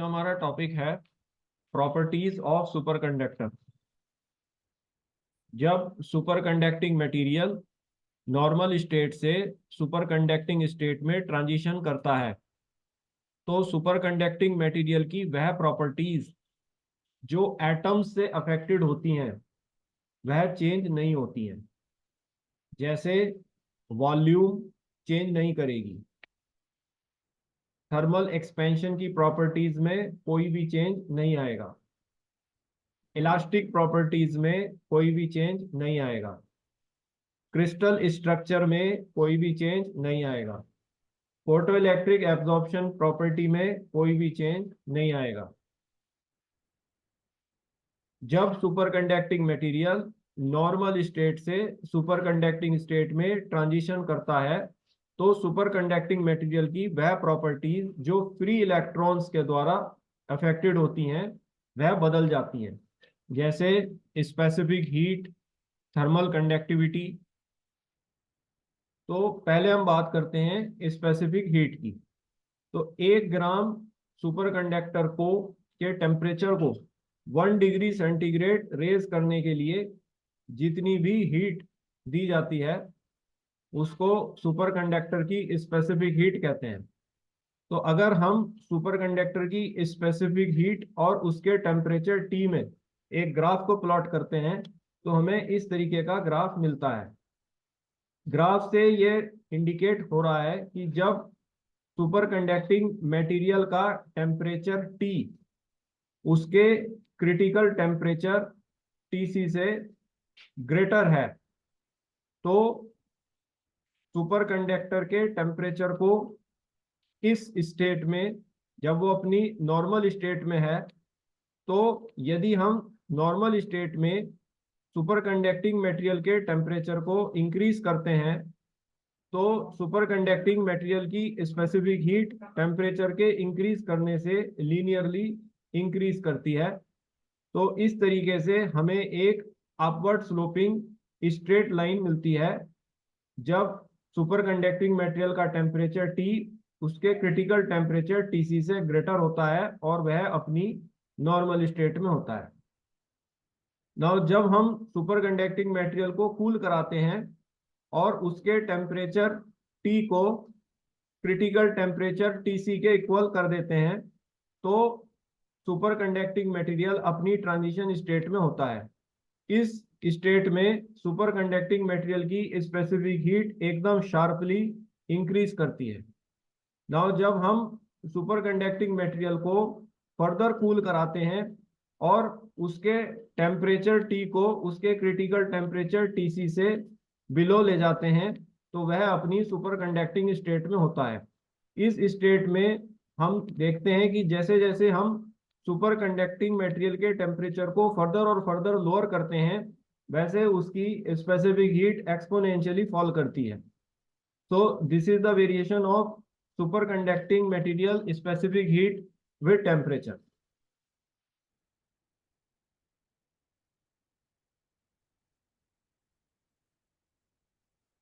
हमारा टॉपिक है properties of superconductor. जब सुपरकंडक्टिंग मटेरियल नॉर्मल स्टेट से सुपरकंडक्टिंग स्टेट में ट्रांजिशन करता है तो सुपरकंडक्टिंग मटेरियल की वह प्रॉपर्टीज जो एटम्स से अफेक्टेड होती हैं वह चेंज नहीं होती हैं। जैसे वॉल्यूम चेंज नहीं करेगी, थर्मल एक्सपेंशन की प्रॉपर्टीज में कोई भी चेंज नहीं आएगा, इलास्टिक प्रॉपर्टीज में कोई भी चेंज नहीं आएगा, क्रिस्टल स्ट्रक्चर में कोई भी चेंज नहीं आएगा, फोटो इलेक्ट्रिक एब्जॉर्प्शन प्रॉपर्टी में कोई भी चेंज नहीं आएगा। जब सुपरकंडक्टिंग मटेरियल नॉर्मल स्टेट से सुपरकंडक्टिंग स्टेट में ट्रांजिशन करता है तो सुपरकंडक्टिंग मटेरियल की वह प्रॉपर्टीज जो फ्री इलेक्ट्रॉन्स के द्वारा अफेक्टेड होती हैं वह बदल जाती हैं। जैसे स्पेसिफिक हीट, थर्मल कंडक्टिविटी। तो पहले हम बात करते हैं स्पेसिफिक हीट की। तो 1 ग्राम सुपरकंडक्टर को के टेम्परेचर को 1 डिग्री सेंटीग्रेड रेज करने के लिए जितनी भी हीट दी जाती है उसको सुपरकंडक्टर की स्पेसिफिक हीट कहते हैं। तो अगर हम सुपरकंडक्टर की स्पेसिफिक हीट और उसके टेम्परेचर टी में एक ग्राफ को प्लॉट करते हैं तो हमें इस तरीके का ग्राफ मिलता है। ग्राफ से ये इंडिकेट हो रहा है कि जब सुपरकंडक्टिंग मटेरियल का टेम्परेचर टी उसके क्रिटिकल टेम्परेचर टीसी से ग्रेटर है तो सुपरकंडक्टर के टेम्परेचर को इस स्टेट में, जब वो अपनी नॉर्मल स्टेट में है, तो यदि हम नॉर्मल स्टेट में सुपरकंडक्टिंग मटेरियल के टेम्परेचर को इंक्रीज करते हैं तो सुपरकंडक्टिंग मटेरियल की स्पेसिफिक हीट टेम्परेचर के इंक्रीज करने से लीनियरली इंक्रीज करती है। तो इस तरीके से हमें एक अपवर्ड स्लोपिंग स्ट्रेट लाइन मिलती है जब सुपरकंडक्टिंग मटेरियल का टेम्परेचर टी उसके क्रिटिकल टेम्परेचर टीसी से ग्रेटर होता है और वह अपनी नॉर्मल स्टेट में होता है। नाउ जब हम सुपरकंडक्टिंग मटेरियल को कूल कराते हैं और उसके टेम्परेचर टी को क्रिटिकल टेम्परेचर टीसी के इक्वल कर देते हैं तो सुपरकंडक्टिंग मटेरियल अपनी ट्रांजिशन स्टेट में होता है। इस स्टेट में सुपरकंडक्टिंग मटेरियल की स्पेसिफिक हीट एकदम शार्पली इंक्रीज करती है। नाउ जब हम सुपरकंडक्टिंग मटेरियल को फर्दर कूल कराते हैं और उसके टेम्परेचर टी को उसके क्रिटिकल टेम्परेचर टीसी से बिलो ले जाते हैं तो वह अपनी सुपरकंडक्टिंग स्टेट में होता है। इस स्टेट में हम देखते हैं कि जैसे जैसे हम सुपरकंडक्टिंग मटेरियल के टेम्परेचर को फर्दर और फर्दर लोअर करते हैं वैसे उसकी स्पेसिफिक हीट एक्सपोनेंशियली फॉल करती है। So this is the variation of superconducting material specific heat with temperature.